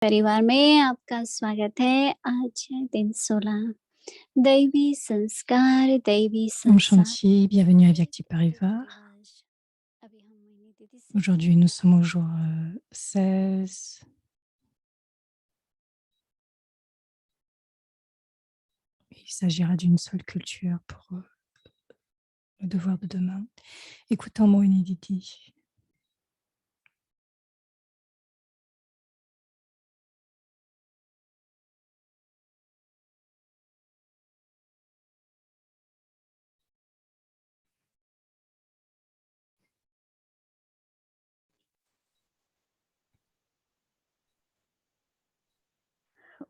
परिवार में आपका स्वागत है। आज है दिन 16 दैवी संस्कार, दैवी Om संसार। Shanti, bienvenue à Vyakti रीति Parivar. रिवाज अभी हम मोहिनी दीदी से Aujourd'hui, nous sommes au jour 16. Il s'agira d'une seule culture pour le devoir de demain. Écoutons Mohini Didi.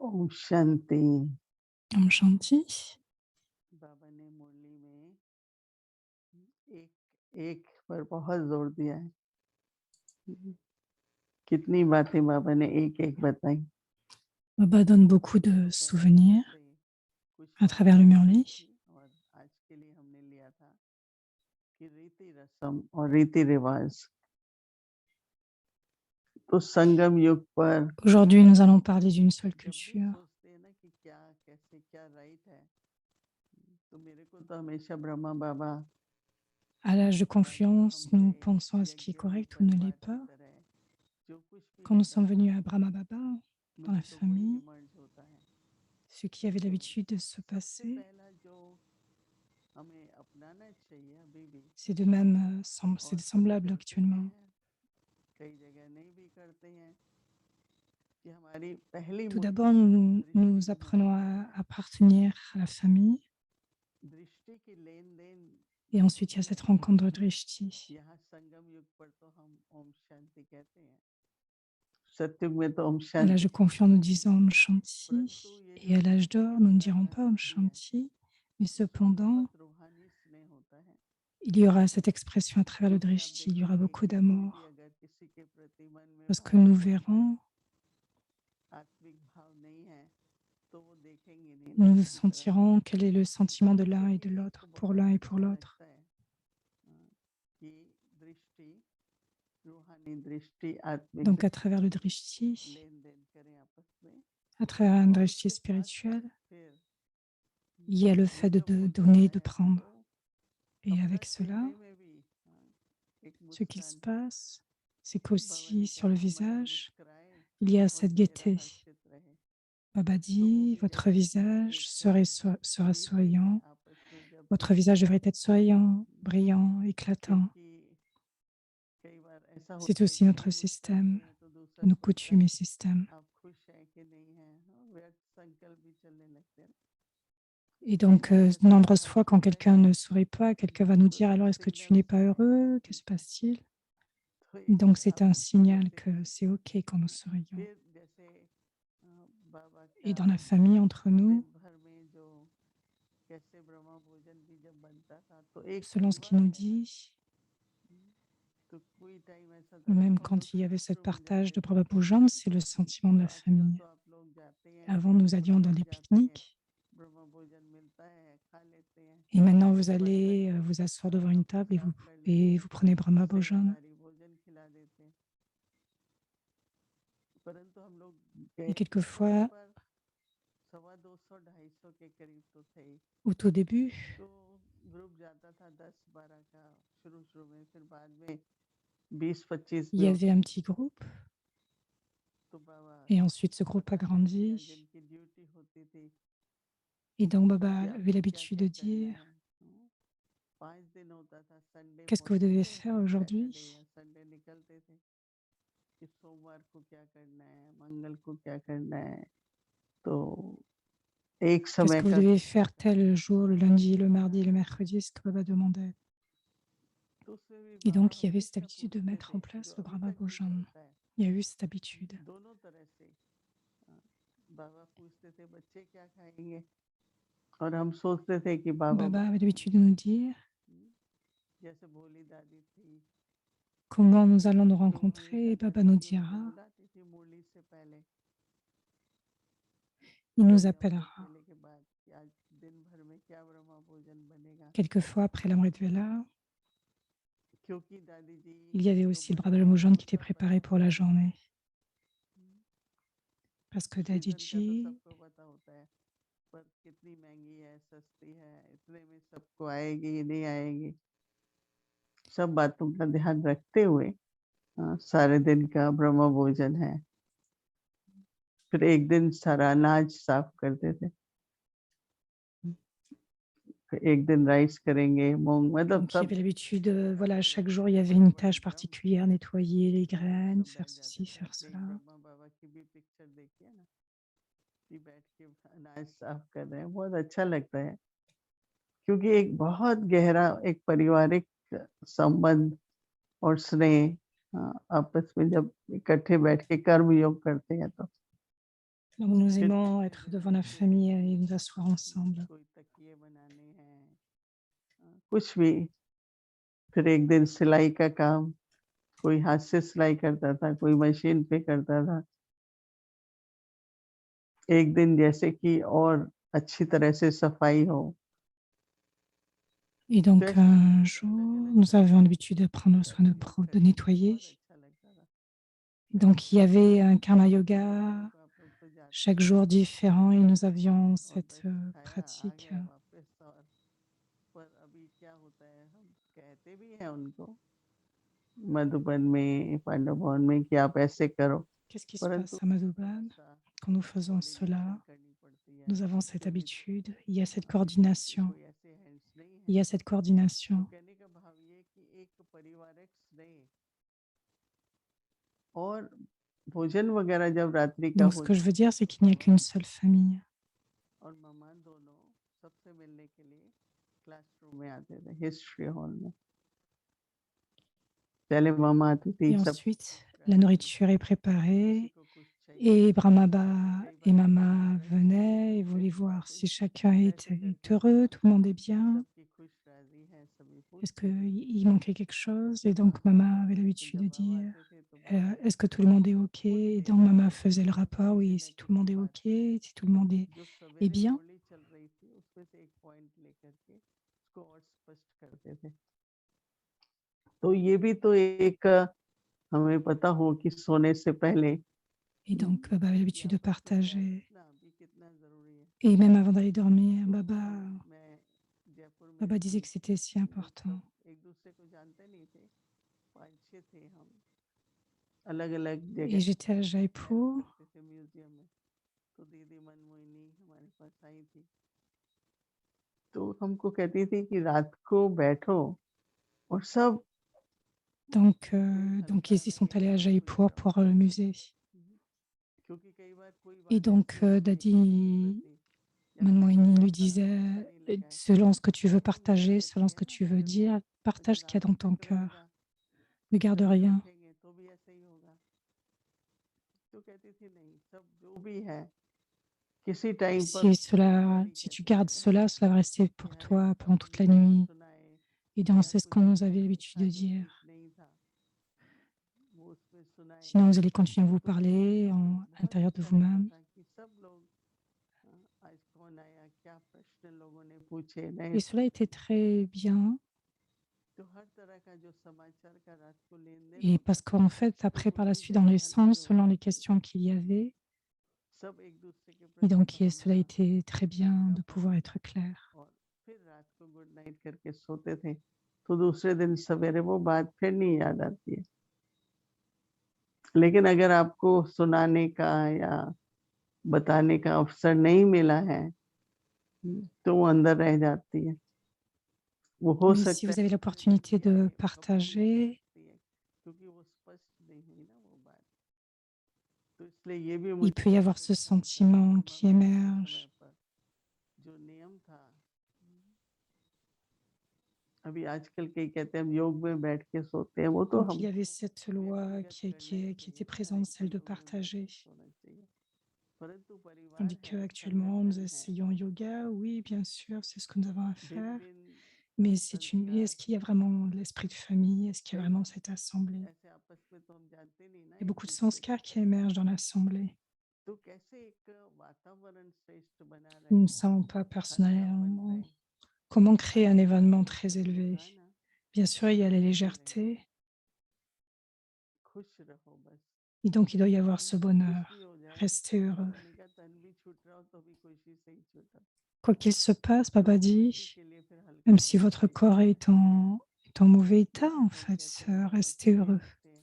Om Shanti. Om Shanti. बाबा ने मुरली में एक एक पर बहुत जोर दिया है। कितनी बातें बाबा ने एक एक बताई। Baba donne beaucoup de souvenirs à travers le Murli. और आज के लिए हमने लिया था कि रीति रस्म और रीति रिवाज। तो संगम युग पर Aujourd'hui, nous allons parler d'une seule जब भी culture. सोचते हैं ना कि क्या कैसे क्या राइट है, तो मेरे को तो हमेशा ब्रह्मा बाबा À l'âge de confiance, nous pensons à ce qui est correct ou ne l'est pas. Quand nous sommes venus à Brahma Baba, dans la famille, ce qui avait l'habitude de se passer, c'est de même, c'est semblable actuellement. Tout d'abord, nous apprenons à appartenir à la famille. Et ensuite, il y a cette rencontre de Drishti. À l'âge de confiance, nous disons Om Shanti. Et à l'âge d'or, nous ne dirons pas Om Shanti. Mais cependant, il y aura cette expression à travers le Drishti. Il y aura beaucoup d'amour. Parce que nous verrons, nous sentirons quel est le sentiment de l'un et de l'autre, pour l'un et pour l'autre. Donc à travers le Drishti, à travers un Drishti spirituel, il y a le fait de donner, de prendre. Et avec cela, ce qui se passe, c'est qu'aussi sur le visage, il y a cette gaieté. Baba dit, votre visage sera souriant, votre visage devrait être souriant, brillant, éclatant. C'est aussi notre système, nos coutumes et systèmes. Et donc, nombreuses fois, quand quelqu'un ne sourit pas, quelqu'un va nous dire, alors est-ce que tu n'es pas heureux? Que se passe-t-il? Donc, c'est un signal que c'est OK quand nous sourions. Et dans la famille, entre nous, selon ce qu'il nous dit, même quand il y avait ce partage de Brahma Pujan, c'est le sentiment de la famille. Avant, nous allions dans des pique-niques. Et maintenant, vous allez vous asseoir devant une table et vous prenez Brahma Bhojan. Et quelquefois, au tout début, il y avait un petit groupe. Et ensuite, ce groupe a grandi. Et donc, Baba avait l'habitude de dire, qu'est-ce que vous devez faire aujourd'hui? Qu'est-ce que vous devez faire tel jour, le lundi, le mardi, le mercredi, ce que Baba demandait. Et donc, il y avait cette habitude de mettre en place le Brahma Bhojan. Il y a eu cette habitude. Baba avait l'habitude de nous dire comment nous allons nous rencontrer et Baba nous dira, il nous appellera. Quelquefois, après l'Amrit Vela, il y avait aussi le Brahma Bhojan qui était préparé pour la journée. parce que shrikhand का तो Dadiji, सबको पता होता है, पर कितनी महंगी है, सस्ती है, इतने में सबको आएगी, नहीं आएगी, सब बातों का ध्यान रखते हुए सारे दिन का ब्रह्म भोजन है। फिर एक दिन सारा अनाज साफ करते थे। फिर एक दिन राइस करेंगे, मूँग, मतलब donc il y सब avait l'habitude, voilà, chaque jour, il y avait une tâche particulière, nettoyer les graines, सब faire बन जाते ceci, थे। faire आपने एक cela. ब्रह्मा बाबा की भी पिक्चर देखी है ना, कि बैठ के अनाज साफ कर रहे हैं, बहुत अच्छा लगता है। क्योंकि एक बहुत गहरा एक पारिवारिक संबंध और स्नेह आपस में जब इकट्ठे बैठ के कर्म योग करते हैं तो Donc nous फिर aimons दूसरे être दिन devant la उनको famille et nous asseoir ensemble. कोई तकिए बनाने हैं, कुछ भी। फिर एक दिन सिलाई का काम, कोई हाथ से सिलाई करता था, कोई मशीन पे करता था। एक दिन जैसे कि और अच्छी तरह से सफाई हो। Et तो donc ऐसे un बहुत jour, अलग-अलग nous avions चीज़ें l'habitude de prendre soin de, de करके nettoyer. बहुत अच्छा लगता था। Donc il y avait un karma yoga तो आप लोग तो जाते chaque ही jour हैं différent et nous avions और cette बस खाया, आ pratique. गए वापस। और पर अभी क्या होता है, हम कहते भी हैं उनको मधुबन में, पांडव भवन में कि आप ऐसे करो, Qu'est-ce qui se परंतु passe à Madhouban थोड़ा-सा quand nous faisons coordination cela? करनी पड़ती है Nous avons cette सबके बीच। habitude, il y a cette क्योंकि coordination. कोई ऐसे हैंड्स नहीं Il है। y a cette तो coordination. कहने का भाव ये कि एक पारिवारिक स्नेह और भोजन वगैरह जब रात्रि का Donc ce हो que je veux जाए dire, c'est qu'il n'y a qu'une seule famille. और मामा दोनों सबसे मिलने के लिए क्लासरूम में आते थे, हिस्ट्री हॉल में। पहले मामा आती थी, Et सब ensuite, la कराती थी, nourriture est किसी préparée को कुछ चाहिए। et Brahmaba कई et बार तो Mama पारिवारिक venaient et voulaient जैसी voir बातें si chacun ऐसे était करके heureux, tout le monde est bien, सबकी खुश राजी है, सभी est-ce पूछते थे। qu'il manquait quelque chose. Et donc Mama avait तो l'habitude de जब हम dire आते थे तो बहुत est-ce que tout le monde est OK? खुल Et के donc Mama आपस faisait में le rapport, oui, कहने si tout की le monde est OK, बात है। si tout le monde जो est सवेरे bien. मुरली चल रही थी उसमें से एक पॉइंट लेकर के उसको और स्पष्ट करते थे। तो ये भी तो एक हमें पता हो कि सोने से पहले Et donc Baba avait कि l'habitude de आपस में partager. बैठना भी कितना ज़रूरी है। Et même avant d'aller dormir, तो Baba, मैं जयपुर में Baba disait थी, que c'était si हम लोग important. सब एक-दूसरे को जानते नहीं थे, 5-6 थे हम। अलग-अलग Et जगह j'étais à सैर Jaipur. करते थे म्यूज़ियम में, तो दीदी मनमोहिनी हमारे पास आई थी। तो हमको कहती थी कि रात को बैठो और सब Donc, दिल donc हल्का ils sont रहे, allés à सब खुश Jaipur रहो। pour le musée. क्योंकि कई बार कोई Et बात donc, ऐसी होती है किसी के Dadi प्रति या किसी को Manmohini lui बहुत अच्छा disait, नहीं लगा है, selon ce que tu तो veux हम नहीं partager, selon कहते ce हैं que ना, tu veux अरे वो dire, अगर partage ce qu'il y a आपको dans ton ठीक cœur. रहेगा, Ne garde सही rien. रखेंगे तो भी ऐसे ही होगा। तो कहती थी नहीं, सब जो भी है किसी टाइम पर ऊपर ही Si tu कहते gardes थे cela, cela va rester कि pour अरे toi pendant toute कभी la कुछ nuit. सुनाए Et donc, या c'est ce कुछ qu'on avait ऐसा l'habitude था de जो ठीक dire. नहीं था, वो उसमें सुनाए। Sinon, vous allez continuer à vous तो parler हमें à बहुत l'intérieur de अच्छा लगता vous-même. था कि सब लोग आज कौन आया, क्या प्रश्न लोगों ने पूछे, नए Et cela était très bien. तो हर तरह का जो समाचार का रात को लेन-देन Et होता parce था, qu'en fait, तो après, वो par la भी suite, dans जगह les हल्की sens, हो selon les जाती है। questions qu'il y avait, सब एक-दूसरे के et प्रति donc cela a Bhavna été très bien हल्का de पन pouvoir être clair. और फिर रात को गुड नाइट करके सोते थे, तो दूसरे दिन सवेरे वो बात फिर नहीं याद आती है। लेकिन अगर आपको सुनाने का या बताने का अवसर नहीं मिला है, तो वो अंदर रह जाती है। वो हो Mais si सकता vous है avez दूसरे दिन l'opportunité भी de आए, कभी भी आ partager, सकती है, क्योंकि वो स्पष्ट नहीं हुई ना वो बात। तो इसलिए ये भी il मुझे peut y बहुत avoir ce अच्छा लगता था sentiment qui समावेश के समय émerge. पर, जो नियम था। अभी आजकल कई कहते हैं हम योग में बैठ के सोते हैं, वो तो Donc, il y avait हमको cette loi व्यक्तिगत करना ही qui était चाहिए ना, présente, ऐसे celle de योग में बैठ partager. के सोना चाहिए। परंतु परिवार Tandis है, qu'actuellement, nous संगठन है, essayons yoga. Oui, bien sûr, c'est ce que nous avons à faire. भिन्न-भिन्न Mais संस्कार, est-ce qu'il y a vraiment l'esprit de famille? Est-ce qu'il y a कई vraiment cette assemblée? ऐसे आपस में तो हम जानते नहीं ना Il y a beaucoup de एक-दूसरे sanskars को। qui émergent dans l'assemblée. तो कैसे एक वातावरण श्रेष्ठ बना Nous ne रहे, savons pas हल्कापन personnellement में। comment créer un आनंद événement आती है très जब élevé. होता है ना, Bien sûr, il y a la खुशी रहे, légèreté, खुश रहो बस। et donc il doit y avoir ce bonheur. restez heureux. बाबा ने कहा तन भी छूट रहा हो तो भी खुशी से ही छूटो। Quoi qu'il se passe, तो Baba खुशी dit, के लिए फिर हल्का même si पन votre चाहिए। corps est en mauvais état, कुछ en लोग fait, कहते हैं बाबा restez के ये heureux. होते हैं,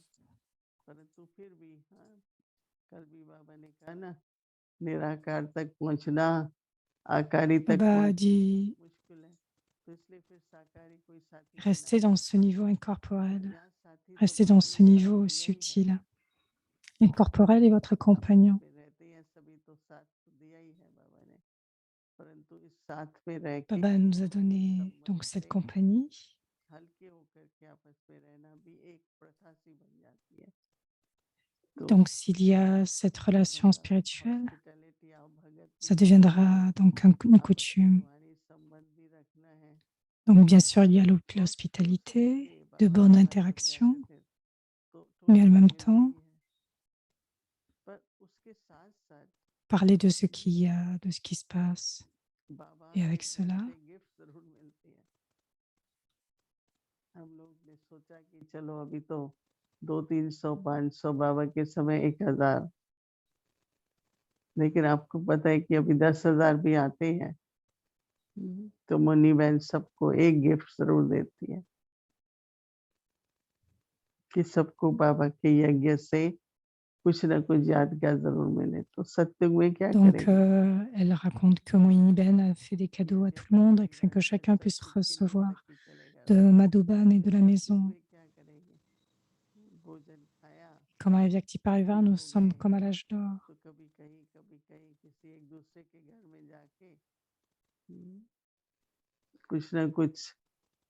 परंतु फिर भी हाँ, कल भी बाबा ने कहा ना, निराकार तक पहुंचना आकारी तक Baba पहुंचना dit, मुश्किल है, तो इसलिए फिर साकारी कोई साथी देना restez dans ce पड़ता है। niveau incorporel, यहाँ साथी तो restez बाबा dans ने ce सबको niveau दिया ही है, subtil. Incorporel est votre आपस compagnon. में रहते हैं सभी, तो साथ तो दिया ही है बाबा ने, परंतु इस साथ में रह के Baba nous a इस donné संबंध donc cette से compagnie. हल्के होकर के आपस में रहना भी एक प्रथा सी बन जाती है। तो Donc s'il y a cette relation मतलब spirituelle, हॉस्पिटैलिटी और भगत ça भी deviendra donc une आपस में coutume. रूहानी संबंध भी रखना है। Donc bien sûr, il y a बहुत शुरू l'hospitalité, से ये de बाबा bonnes हमारा जब interactions, जाते थे तो mais थोड़ी en सी même मिलती temps, है, पर उसके साथ साथ parler de ce qu'il y a, de ce qui se passe. Baba Et avec के घर cela, से गिफ्ट जरूर मिलती है। हम लोग ने सोचा कि चलो अभी तो 200, 300, 500, बाबा के समय 1000, लेकिन आपको पता है कि अभी 10,000 भी आते हैं। तो मुन्नी बहन सबको एक गिफ्ट जरूर देती है कि सबको बाबा के यज्ञ से कुछ न कुछ यादगार जरूर मिले। तो सत्युग में क्या donc करेंगे? elle raconte que Moïni Ben a fait des cadeaux à tout le monde afin que chacun puisse सत्युग के लिए recevoir तक ही चलेगा। de Madhuban et de la सत्युग maison. में क्या करेंगे? भोजन खाया, Comme avec Vyakti Parivar, ठीक nous हो sommes गए, comme à l'âge d'or. तो कभी कहीं किसी एक दूसरे के घर में जाके कुछ न कुछ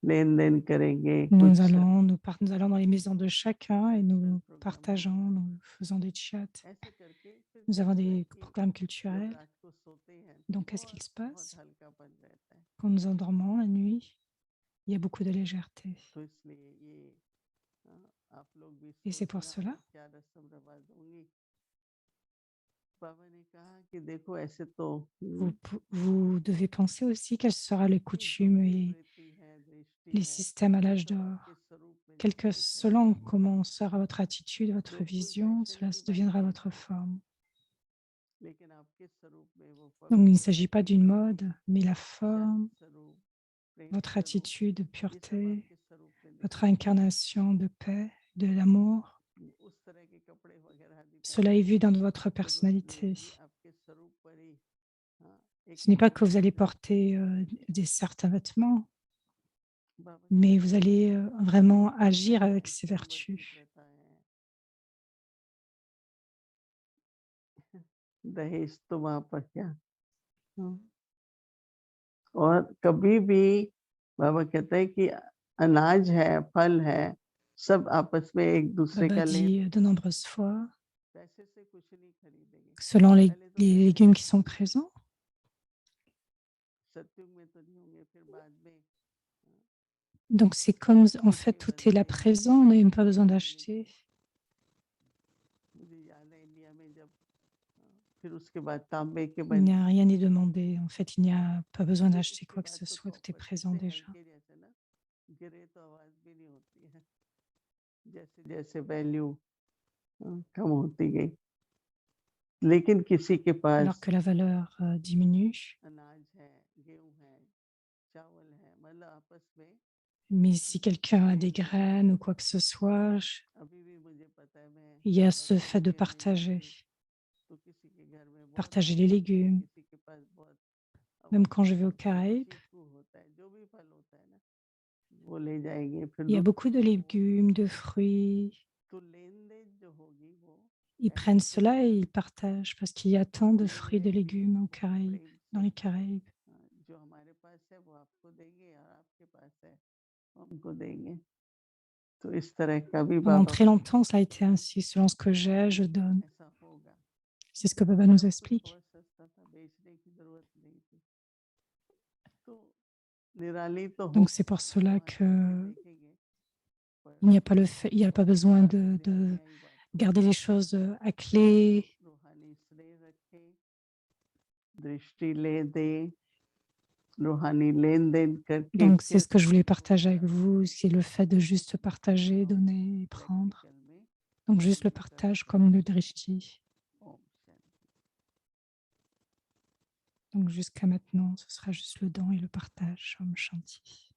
लेन-देन करेंगे, Nous कुछ allons dans les maisons de chacun et cultural nous program partageons, होगा। nous faisons des chats. ऐसे करके फिर Nous क्या avons होता है des कि programmes जब culturels. रात को सोते हैं तो Donc, qu'est-ce qu'il बहुत se बहुत passe? हल्कापन रहता है। Quand nous endormons la nuit, il y a beaucoup de légèreté. तो इसलिए ये आप लोग भी Et c'est pour सोचना cela, क्या रस्म रिवाज होंगी। बाबा ने कहा कि देखो ऐसे तो vous devez penser aussi quelles seront les ये जो coutumes भी et वृत्ति है, दृष्टि les है, systèmes à ये l'âge सब आपके d'or. स्वरूप में Quel que जाके दिखाई selon देगा। comment sera votre attitude, votre लोग कोई vision, फैशन cela की बात deviendra करता votre है, forme. लेकिन आपके स्वरूप में वो Donc, il ne पवित्रता s'agit pas की d'une ज्योति, mode, mais la शांति forme, स्वरूप, प्रेम votre स्वरूप, attitude de ये सब pureté, आपके स्वरूप में votre दिखेगा। incarnation de paix, de l'amour. उस तरह के कपड़े वगैरह भी Cela est पहनने vu की dans votre जरूरत नहीं है, personnalité. ये आपके स्वरूप पर ही एक Ce n'est pas que vous allez पवित्रता की porter ज्योति certains vêtements, बाबा mais कहते vous हैं allez कि vraiment ये agir avec ces मध्यवर्ती vertus. प्रथा है। दहेज तो वहां पर क्या, और कभी भी बाबा कहते हैं कि अनाज है, फल है, सब आपस में एक दूसरे Baba का लेन, dit de nombreuses fois, पैसे से कुछ नहीं खरीदेंगे। selon पहले तो les पैसे légumes qui से sont खरीदेंगे, présents, सत्युग में तो नहीं होंगे, फिर बाद में donc c'est comme en fait सिक्के tout est là बनते हैं, présent, on n'a même pas besoin सोने d'acheter. के। मुझे याद है इंडिया में जब फिर उसके बाद तांबे के Il n'y बने, a rien n'est demandé. En fait, il n'y a pas besoin फिर d'acheter उसके quoi que बाद ce तो soit, tout est copper présent इतने déjà. हल्के जैसे ना, गिरे तो आवाज भी नहीं होती है। जैसे जैसे वैल्यू कम होती गई, लेकिन किसी के Alors पास que la valeur diminue, अनाज है, गेहूं है, चावल है, मतलब आपस में mais si quelqu'un a des graines ou quoi que ce soit, अभी भी मुझे पता है, मैं il y a ce fait de Caribbean में partager, जाती हूँ तो किसी के घर में बहुत partager les गेहूं होता है, légumes. किसी के पास बहुत, अब Même वो quand je vais aux जो Caraïbes, चीकू होता है, जो भी फल होता है ना, वो ले जाएंगे, फिर il y a beaucoup de दूसरे को, légumes, de fruits. तो लेन देन जो होगी वो Ils पहले prennent से cela et ils partagent parce qu'il y a tant de fruits et de लेंगे भी légumes aux Caraïbes, प्रेम dans से, les Caraïbes. जो हमारे पास है वो आपको देंगे और आपके पास है हमको देंगे। तो इस तरह का भी Pendant बाबा très longtemps, ça a été ainsi. Selon ce que j'ai, je donne. ऐसा होगा। C'est ce que Baba nous तब तो explique. बहुत सस्ता था, बेचने की जरूरत नहीं थी, तो निराली तो हो Donc c'est pour cela वहाँ que जाके देखेंगे, पर il n'y a pas il n'y a pas besoin de अन्यायी बात garder les choses à clé. रूहानी स्नेह रखे, दृष्टि ले दे, रूहानी लेन देन करके Donc c'est फिर ce que je voulais partager होगा avec vous, c'est le fait de juste partager, donner et prendre. Practical में Donc juste le आगे का partage comme le drishti. Om Shanti. Donc jusqu'à maintenant, ce sera juste le don et le partage, Om Shanti.